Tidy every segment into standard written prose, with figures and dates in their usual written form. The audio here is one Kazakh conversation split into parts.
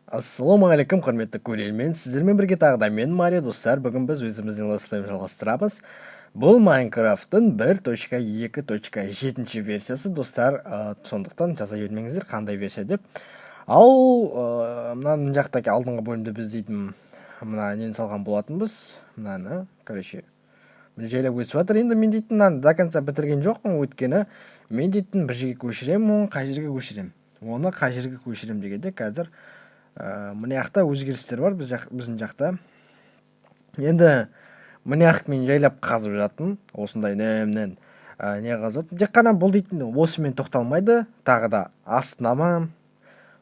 Ассалаумағалейкум, құрметті көрермен. Сіздермен бірге тағы да мен Мария, достар. Бүгін біз өзіміздің летсплейді жалғастырамыз. Бұл Майнкрафттың 1.2.7 версиясы, достар. Сондықтан жаза бермеңіздер қандай версия деп. Ал мына жақтағы алдыңғы бөлімде біз дейтін мына нені салған болатынбыз. Мынаны, короче, мына жайлап өсіп жатыр. Енді мен дейтін мынаны до конца бітірген жоқпын, өйткені мен дейтін бір жерге көшіремін, оны қай жерге көшіремін. Оны қай жерге көшіремін дегенде қазір мына жақта өзгерістер бар біздің жақта. Енді мына мен жайлап қазып жаттым, осындай нәмнен не қазып. Тек қана бұл дейтін осымен тоқталмайды, тағы да астына ма,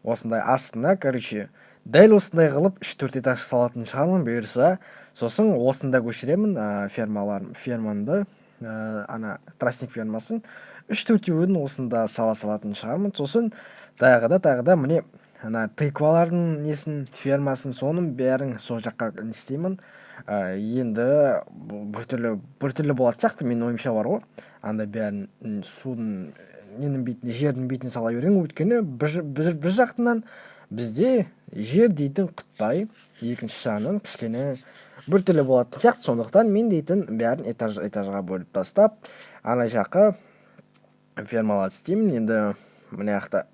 осындай астына, короче, дәл осындай қылып 3-4 этаж салатын шығармын бұйырса. Сосын осында көшіремін фермамды, ана тростник фермасын 3-4 осында салатын шығармын. Сосын тағы да міне ана тыквалардың несін фермасын соның бәрін сол жаққа не істеймін. Енді біртүрлі болады сияқты, менің ойымша бар ғой. Анда бәрін судың ненің бетіне, жердің бетіне сала беремін, өйткені бір жақтынан бізде жер дейтін Қытай, екінші жағынан кішкене біртүрлі болатын сияқты. Сондықтан мен дейтін бәрін этажға бөліп тастап, ана жаққа фермаларды істеймін. Енді мына жақта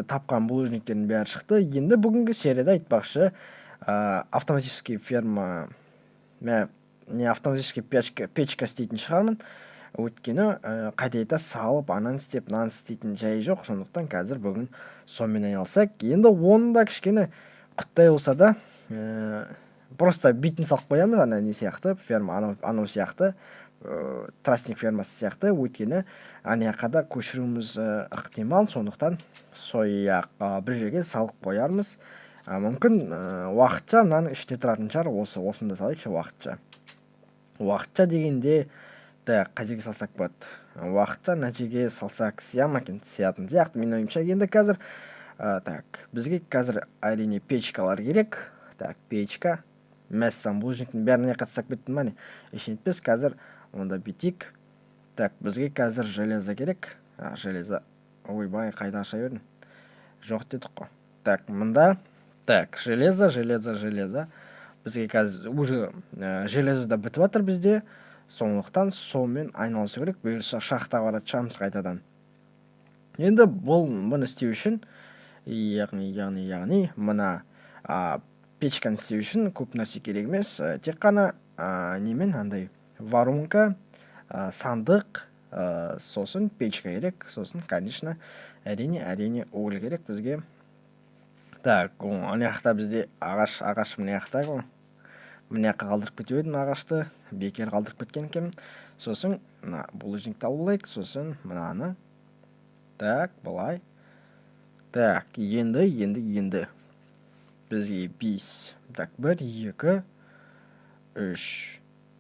тапқан булыжниктердің бәрі шықты. Енді бүгінгі серияда айтпақшы, автоматический ферма, не автоматический печка істейтін шығармын. Өйткені қайта салып, ананы істеп, мынаны істейтін жайы жоқ. Сондықтан қазір бүгін сонымен айналысақ. Енді оны да кішкене құттай болса да, просто битін салып қоямыз, ана не сияқты, ферма, анау сияқты, тростник фермасы сияқты. Өйткені ана жаққа көшіруіміз ықтимал, сондықтан сояққа бір жерге салып қоярмыз. Мүмкін уақытша мынаны іште тұратын шығар, осында салайықшы уақытша дегенде қай жерге салсақ болады. Уақытша мына жерге салсақ сиятын сияқты менің ойымша. Енді қазір бізге қазір әрине печкалар керек. Печка, мәссаған булыжниктің бәріне қатысақ беттім міне. Ешнетпес, қазір онда битик. Бізге қазір железо керек. Железо, ойбай, қайда аша бердім? Жоқ дедік қой. Мында железо. Бізге қазір уже железо да бітіп жатыр бізде. Сондықтан сонымен айналысу керек. Бұйырса шахтаға баратын шығамыз қайтадан. Енді бұны істеу үшін, яғни мына печканы істеу үшін көп нәрсе керек емес. Тек қана немен андай воронка, сандық, сосын печка керек. Сосын, конечно, әрине уголь керек бізге. Ана жақта бізде ағаш мына жақта ғой. Мына жаққа қалдырып кетіп едім ағашты, бекер қалдырып кеткен екенмін. Сосын мына булыжникті алайық, сосын мынаны. Былай. Енді бізге 5. 1,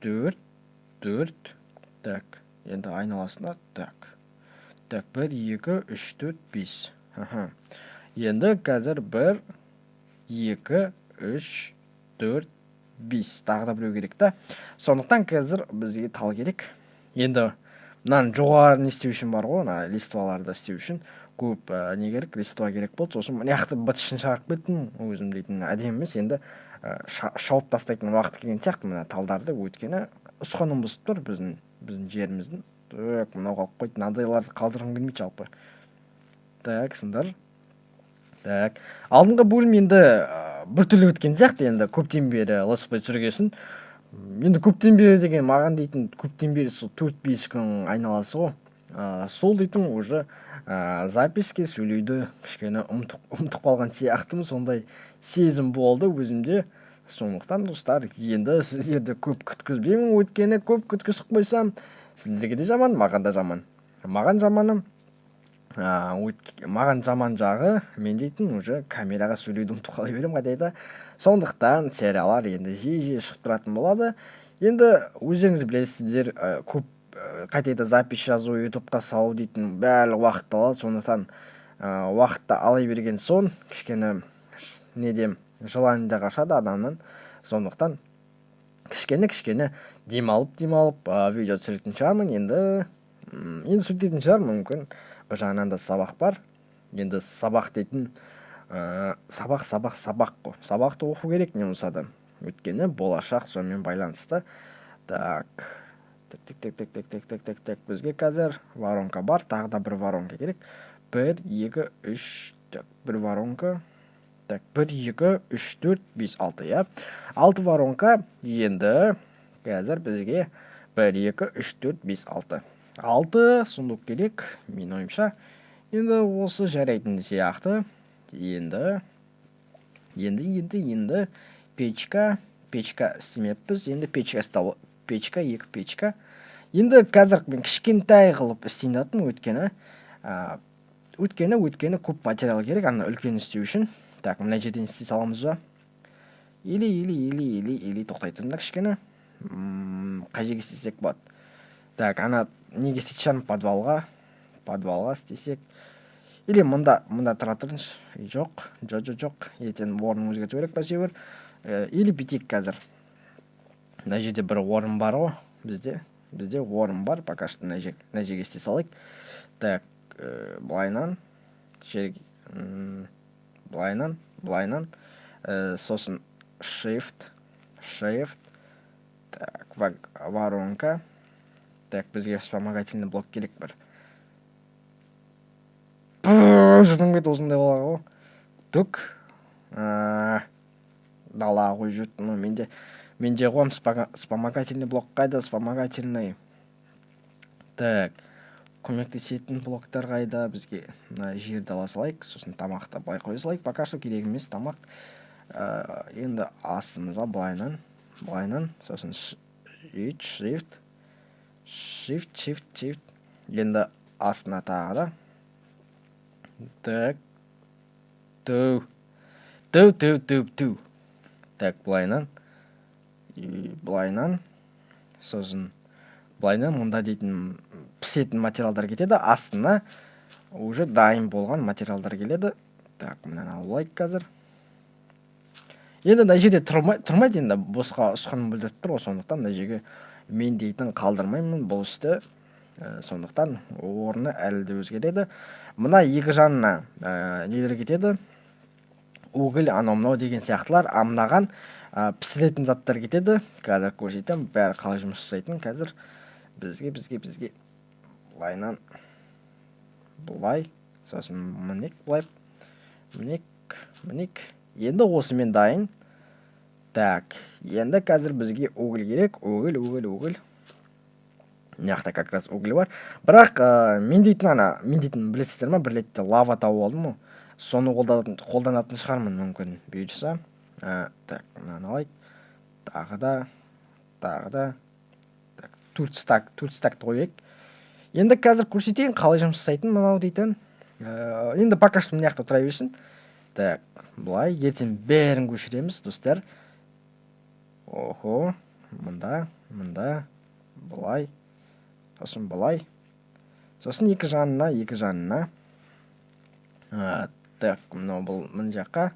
2, 3, 4. Енді айналасына. 1, 2, 3, 4, 5. Енді қазір 1, 2, 3, 4, 5. Тағы да біреу керек та. Сондықтан қазір бізге тал керек. Енді мынаны жоғары не істеу үшін бар ғой, листваларды істеу үшін көп не керек, листва керек болды. Сосын мына жақты бытышын шығарып кеттім, өзім дейтін әдемі емес. Енді шауып тастайтын уақыт келген сияқты мына талдарды, өйткені ұсқыным бұзып тұр біздің жеріміздің. Мынау қалып қойды, мынандайларды қалдырғым келмейді жалпы. Сындар. Алдыңғы бөлім енді біртүрлі өткен сияқты. Енді көптен бері летсплей түсіргесін. Енді көптен бері деген маған дейтін көптен бері 4-5 күн айналасы ғой. Сол дейтін уже записке сөйлеуді кішкене ұмытып қалған сияқтымыз, сондай сезім болды өзімде. Сондықтан достар, енді сіздерді көп күткізбеймін, өйткені көп күткізіп қойсам сіздерге де жаман, маған да жаман. Маған жаман жағы, мен дейтін уже камераға сөйлеуді ұмытып қала беремін қайта. Сондықтан сериялар енді жиі шығып тұратын болады. Енді өздеріңіз білесіздер, көп қайта запись жазу, ютубқа салу дейтін бәрі уақыт алады. Сондықтан уақытты ала берген соң кішкене желание да қашады адамның. Сондықтан кішкене демалып видео түсіретін шығармын. Енді сөйтетін шығар, мүмкін бір жағынан да сабақ бар. енді сабақ дейтін сабақ қой. Сабақты оқу керек не болса да, өйткені болашақ сонымен байланысты. Так, так, бізге қазір воронка бар, тағы да бір воронка керек. 1 2 3, так, бір воронка. Так, 1 2 3 4 5 6, иә. 6 воронка. Енді қазір бізге 1 2 3 4 5 6 6 сундук керек, менің ойымша. Енді осы жарайтын сияқты. Енді печка істемеппіз. Енді печка 2 печка. Енді қазір мен кішкентай қылып істейін жатырмын, өйткені көп материал керек, ана үлкен істеу үшін. Так, мына жерден істей саламыз ба? Или тоқтай тұрмын кішкене. Қай жерге істесек болады? Так, ана неге істейтін шығармын? Подвалға істесек. Или мұнда тұра тұрыңыз. Жоқ. Ертең орнын өзгерту керек бәсеуір. Или бүйтейік қазір. Мына жерде бір орын бар ғой, бізде орын бар, пока что мына жерге істей салайық. Так, былайнан, сосын shift, так, воронка. Так, бізге вспомогательный блок керек бір. Жүрдім бет осындай болаға ғой. Түк. Далаға қой жүрдім. Менде қойым вспомогательный блок қайда, вспомогательный. Так, көмектесетін блоктар қайда, бізге жерді ала салайық, сосын тамақты былай қоя салайық. Пока что керек емес тамақ. Енді астымызға былайнан, сосын shift. Енді астына тағы да. Так, ту. Так, былайнан, сосын былайнан мұнда дейтін пісетін материалдар кетеді, астына уже дайын болған материалдар келеді. Так, мұнан алайық қазір. Енді мына жерде тұрмайды, енді босқа ұсқаным білдіріп тұр ғой, сондықтан мына жерге мен дейтін қалдырмаймын бұл істі. Сондықтан орны әлі де өзгереді. Мына екі жанына нелер кетеді? Угіл, анау деген сияқтылар, амнаған пісіретін заттар кетеді. Қазір көрсетем, бәрі қалай жұмыс жасайтын. Қазір бізге былайнан, бұлай, сосын мінек. Енді осымен дайын. Так, енді қазір бізге угіл керек. Угіл. Мынақта как раз угіл бар. Бірақ мен дейтін білесіздер ма, бір ретте лава тауып алдым ғой. Соны қолданатын шығармын мүмкін бұйырса. Так, мынаны алайық. Тағы да. Так, турстакты қойайық. Енді қазір көрсетейін қалай жұмыс жасайтын мынау дейтін. Енді пока что мына жақта тұра берсін. Так, бұлай, ертең бәрін көшіреміз, достар. Охо, мұнда, бұлай, сосын бұлай. Сосын екі жанына. Так, мынау бұл мына жаққа,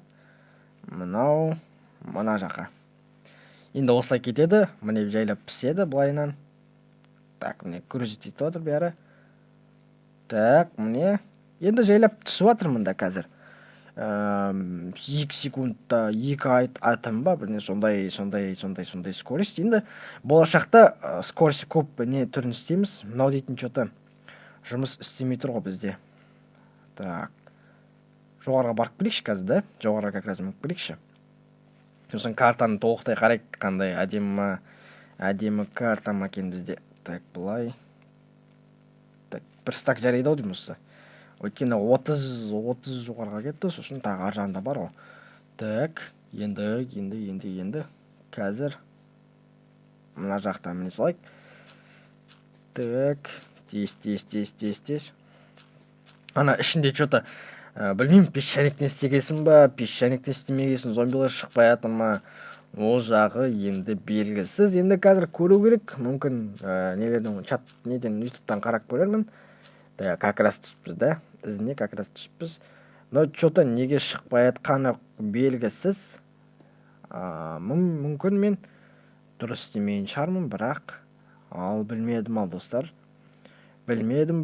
мынау мына жаққа. Енді осылай кетеді, міне жайлап піседі бұлайынан. Так, міне көрсетейді отыр бәрі. Так, міне енді жайлап түсіп жатыр мұнда қазір. 2 секундта 2 атым ба, бірне сондай скорость. Енді болашақта скорость көп не түрін істейміз. Мынау дейтін что-то жұмыс істемей тұр ғой бізде. Так, жоғарға барып келейікші қазір, да? Жоғарға как раз мүмкін келейікші. Сосын картаны толықтай қарайық, қандай әдемі карта макен бізде. Так, бұлай. Так, бір стак жарайды ау деймін осы. Өйткені 30 жоғарға кетті, сосын тағы ар жағында бар ғой. Так, енді қазір мына жақта міне салайық. Так, тез. Ана ішінде что-то білмеймін, песчаниктен істегесін ба, песчаниктен істемегесін, зомбилар шықпай атыр ма, ол жағы енді белгісіз. Енді қазір көру керек, мүмкін неден ютубтан қарап көрермін. Как раз түспіз, да? Ізіне как раз түспіз. Но что-то неге шықпай атқаны белгісіз. Мүмкін мен дұрыс істемейін шығармын, бірақ білмедім, достар. Білмедім.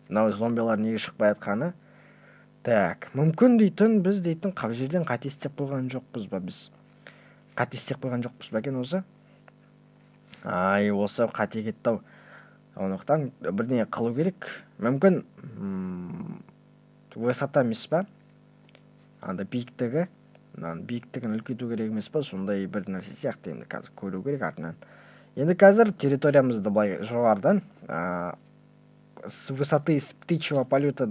мынау зомбилар неге шықпай жатқаны. Так, мүмкін дейтін біз дейтін жерден қате істеп қойған жоқпыз ба біз? Қате істеп қойған жоқпыз ба екен осы? Ай, осы қате кетті-ау. Сондықтан бірдеңе қылу керек. Мүмкін высота емес па? Анда биіктігі, биіктігін үлкейту керек емес па? Сондай бір нәрсе сияқты енді қазір көру керек артынан. Енді қазір территориямызды былай жоғарыдан с высоты птичьего полета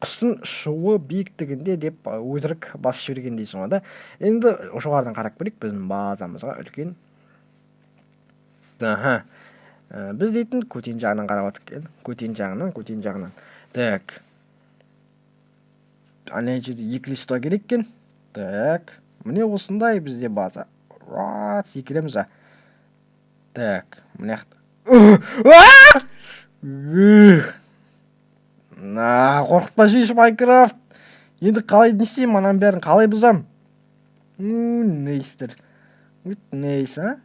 құстың ұшуы биіктігінде деп өтірік басып жіберген дейсің ғой да. Енді жоғарыдан қарап көрейік біздің базамызға үлкен. Біз дейтін көтен жағынан қарап жатырмық. Көтен жағынан. Так. Ана жерде екі лист керек екен. Так. Міне осындай бізде база. Секіреміз ба. Так. Міне қорқытпа жейші Майнкрафт. Енді қалай несейм, анан бәрін қалай бұзам? Нейстер. Нейс, а?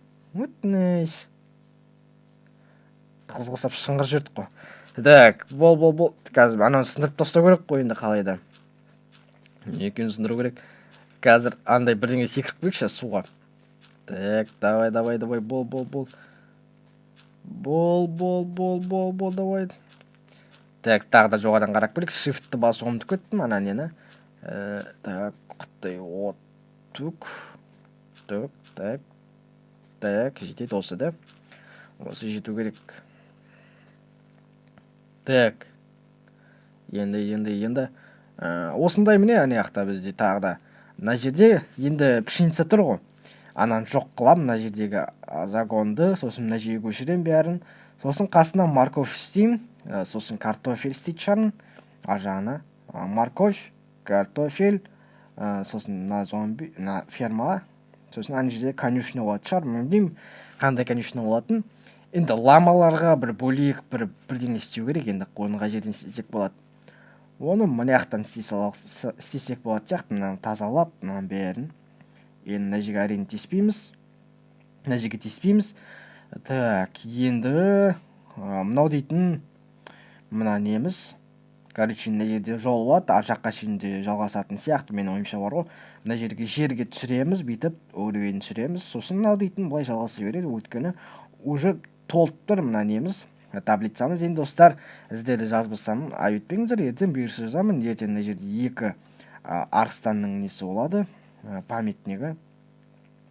Нейс. Қызғысап шыңғыр жүрдік қой. Так, бол. Қазір ананы сындырып тастау керек қой енді қалай да. Екеуін сындыру керек. Қазір андай бірдеңе секіріп көрейікші суға. Так, давай, бол. Бол, давай. Так, тағы да жоғарыдан қарап көрейік. Shift-ті басып ұмытып кеттім ана нені. Так, құттай от. Так, жетеді осы да. Осы жету керек. Так. Енді. Осындай міне ане ақта бізде тағы да. Мына жерде енді пшеница тұр ғой. Анан жоқ қылам мына жердегі загонды, сосын мына жерге көшірем бәрін. Сосын қасына морковь істеймін, сосын картофель істейді шығармын. Жағына морковь, картофель, сосын мына зомби, мына ферма, сосын ана жерде конюшня болады шығар, білмеймін қандай конюшня болатын. Енді ламаларға бір бөлек бірдеңе істеу керек, енді оны қай жерден істесек болады. Оны мына жақтан істесек болады сияқты, мынаны тазалап, мынаның бәрін. Енді мына жерге әрине теспейміз. Так, енді мынау дейтін мына неміз. Короче, мына жерде жол болады, ар жаққа шейінде жалғасатын сияқты, менің ойымша бар ғой. Мына жерге түсіреміз, бүйтіп уровень түсіреміз. Сосын мынау дейтін былай жалғаса береді, өйткені уже толып тұр мына неміз. Таблицамыз. Енді достар, сіздерді жазбасам айыппеңіздер, ертең бұйырса жазамын. Ертең мына жерде екі арыстанның несі болады, памятнигі,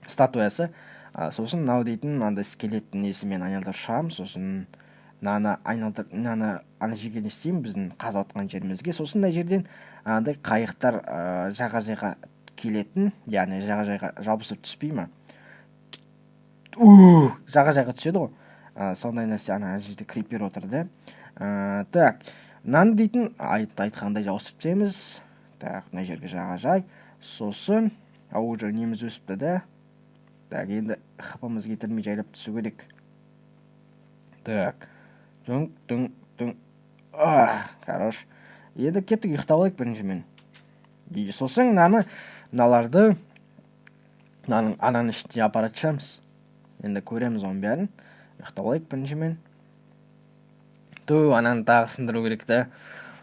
статуясы. Сосын мынау дейтін мынандай скелеттің несімен айналдырып шығамын. Сосын мынаны ана жерге не істеймін, біздің қазып отқан жерімізге. Сосын мына жерден андай қайықтар жағажайға келетін, яғни жағажайға жабысып түспей ма? Жағажайға түседі ғой. Сондай нәрсе ана жерде крипер отырды. Так, мынаны дейтін айтқандай жауыстырып тастаймыз. Так, мына жерге жағажай. Сосын уже неміз өсіпті да. Так, енді хпымыз кетірмей жайлап түсу керек. Так, хорош. Енді кеттік, ұйықтап алайық біріншімен. Сосын мыналарды ананың ішіне апарат шығамыз. Енді көреміз оның бәрін. Ұйықтап алайық біріншімен. Ананы тағы сындыру керек та.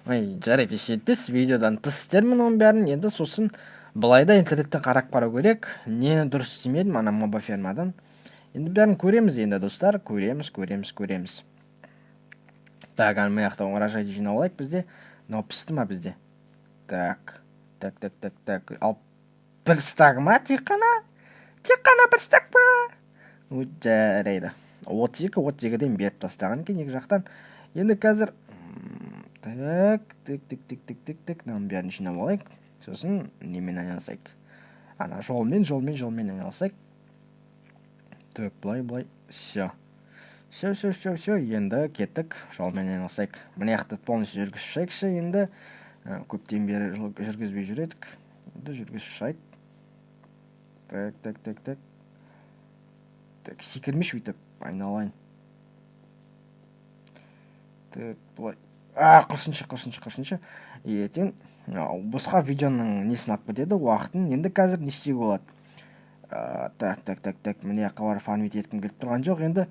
Жарайды, жетпес, видеодан тыс істермін оның бәрін. Енді сосын былайда интернеттен қарап қарау керек. Нені дұрыс істемедім ана моба фермадан. Енді бәрін көреміз енді достар. Көреміз. Так, ана маяқта оңыражайды жинап алайық бізде. Мынау пісті ма бізде? Так. Ал бір стак ма? Тек қана бір стак па? Жарайды. 32-ден беріп тастаған екен екі жақтан. Енді қазір так, мынаның бәрін жинап алайық. Сосын немен айналысайық? Ана жолмен айналысайық. Так, былай. Все. Енді кеттік, жолмен айналысайық. Мына жақты полностью жүргізшайықшы енді. Көптен бері жүргізбей жүредік. Енді жүргізшайық. Так. Так, секірмеш өйтіп, айналайын. Так, былай. Құрсыншы. Ертең босқа видеоның несін алып кетеді, уақытын. Енді қазір не істеуге болады? Так. Міне жаққа барып фармит еткім келіп тұрған жоқ. Енді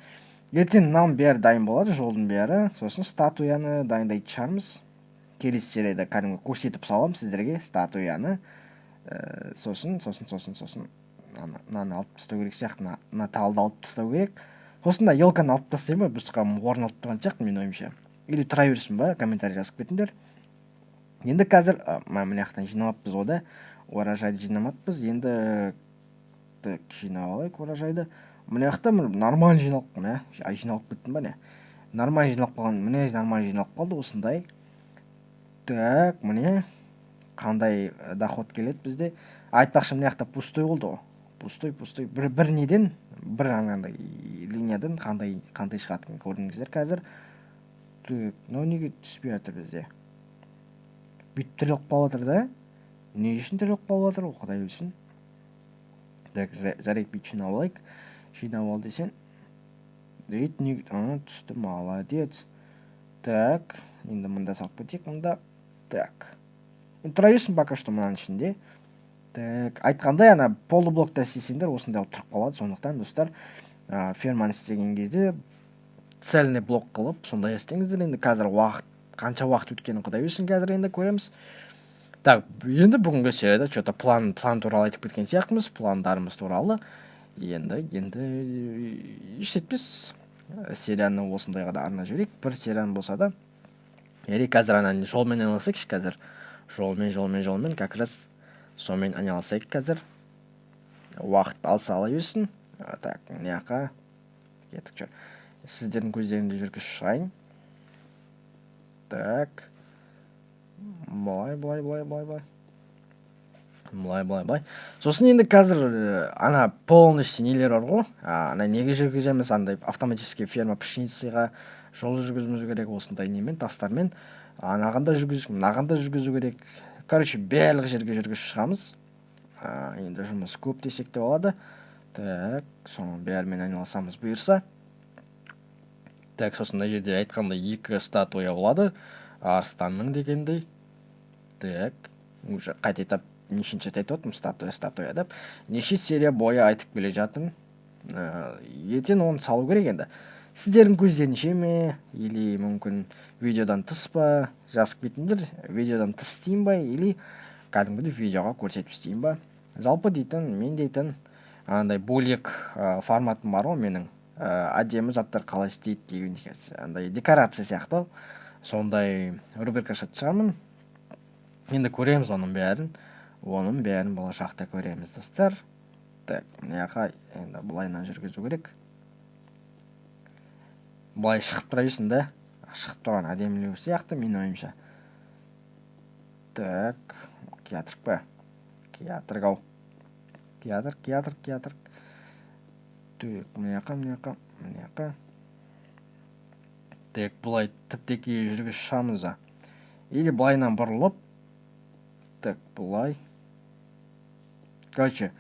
ертең мынаның бәрі дайын болады, жолдың бәрі. Сосын статуяны дайындайтын шығармыз. Келесі серияда кәдімгі көрсетіп саламын сіздерге статуяны. Сосын мынаны алып тастау керек сияқты, мына талды алып тастау керек. Сосын да елканы алып тастаймын ба, бұрысқа орын алып тұрған сияқты менің ойымша. Или тұра берсін ба, комментарий жазып кетіңдер. Енді қазір мына жақтан жинамаппыз ғой да, оражайды жинамаппыз. Енді жинап алайық оражайды. Мына жақта нормально жиналып қалған, жиналып кеттім ба не? Нормально жиналып қалған, міне нормально жиналып қалды осындай. Так, міне қандай доход келеді бізде. Айтпақшы мына жақта пустой болды ғой. Пустой. Бір неден, бір андай линиядан қандай шығатынын көрдіңіздер қазір. Так, но неге түспей жатыр бізде? Бүйтіп тіреліп қалып жатыр да? Не үшін тіреліп қалып жатыр, Құдай білсін. Так, жарайды бүйтіп жинап алайық. Жинап ал десең. Дейді, неге түсті, молодец. Так, енді мында салып кетейік, мында. Так. Тұра берсін пока что мынаның ішінде. Так, айтқандай, ана полублокта істесеңдер осындай тұрып қалады. Сондықтан достар, ферманы істеген кезде цельный блок қылып, сондай істеңіздер. Енді қазір қанша уақыт өткенін Құдай білсін, қазір енді көреміз. Так, енді бүгінгі серияда что-то план туралы айтып кеткен сияқтымыз, пландарымыз туралы. Енді ештетпес, серияны осындай ғана арнап жіберейік. Бір серияны болса да, қазір ана жолмен айналысайықшы қазір. Жолмен, как раз сонымен айналысайық қазір. Уақыт алса ала берсін. Так, мына жаққа кеттік. Сіздердің көздеріңді жүргізіп шығайын. Так. Былай. Сосын енді қазір ана полностью нелер бар ғой. Ана неге жүргіземіз, андай автоматический ферма пшеницаға жол жүргізуіміз керек, осындай немен, тастармен. Анағанда жүргізу керек. Короче, барлық жерге жүргізіп шығамыз. Енді жұмыс көп десек те болады. Так, соның бәрімен айналысамыз бұйырса. Так, сосын да жерде айтқандай 2 статуя болады. Арстанның дегендей. Так, уже қайта айтып, нешінші айтып отырмын, статуя деп. Неше серия бойы айтып келе жатырмын. Ертең оны салу керек енді. Сіздердің көздерінше ме, или мүмкін видеодан тыс па, жазып кетіңдер. Видеодан тыс істейін ба, или кәдімгідей видеоға көрсетіп істейін ба. Жалпы мен дейтін, андай бөлек форматым бар ғой менің. Әдемі заттар қалай істейді деген, андай декорация сияқты. Сондай рубрика ашатын шығармын. Енді көреміз оның бәрін болашақта көреміз, достар. Так, мына жаққа енді былайынан жүргізу керек. Былай шығып тұра берсін да. Шығып тұрған әдемілеу сияқты менің ойымша. Так, кеатырық па? Кеатырық ау. Кеатыр. Так, мына жаққа. Так, бұлай тіптеке жүргіз шамыза. Или былайынан бұрылып. Так, бұлай. Короче,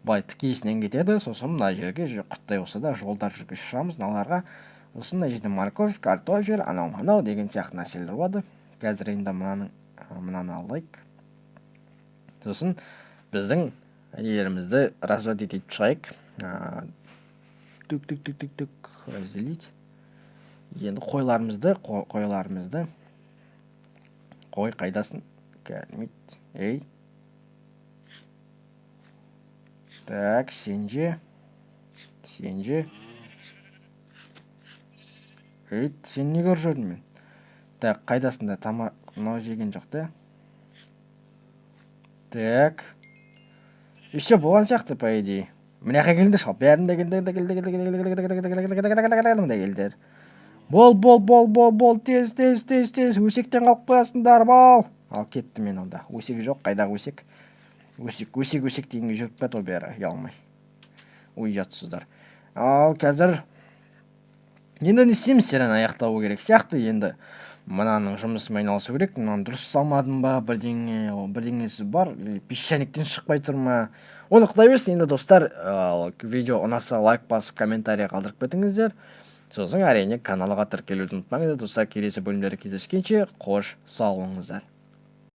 былай тікесінен кетеді. Сосын мына жерге құттай болса да жолдар жүргіз шамыз. Наларға. Сосын мына жерде морковь, картофель, анау деген сияқты нәрселер болады. Қазір енді мынаны алайық. Сосын біздің елімізді развод етіп шығайық. Түк, разделить. Енді қойларымызды, қой қайдасын? Кәдімет, ей. Так, сенже. Ей, сен не көр жүрдің мен? Так, қайдасында мынау жеген жоқ та. Так. И все, болған сияқты, по идее. Мына жаққа келіңдер шал. Бәрін келдер. Бол, тез. Өсектен қалып қоясыңдар, бол. Ал кетті мен онда. Өсек жоқ, қайдағы өсек? Өсек дегенге жүріп бәт о бәрі, ұялмай. Ой, жатсыздар. Ал қазір енді не істейміз, серияны аяқтауы керек сияқты. Енді мынаның жұмысымен айналысу керек. Мынаны дұрыс салмадым ба, бірдеңесі бар, песчаниктен шықпай тұр ма? Оны Құдай берсін. Енді достар, видео ұнаса лайк басып, комментарий қалдырып кетіңіздер. Сосын әрине каналға тіркелуді ұмытпаңыздар. Достар, келесі бөлімдері кездескенше қош сау болыңыздар.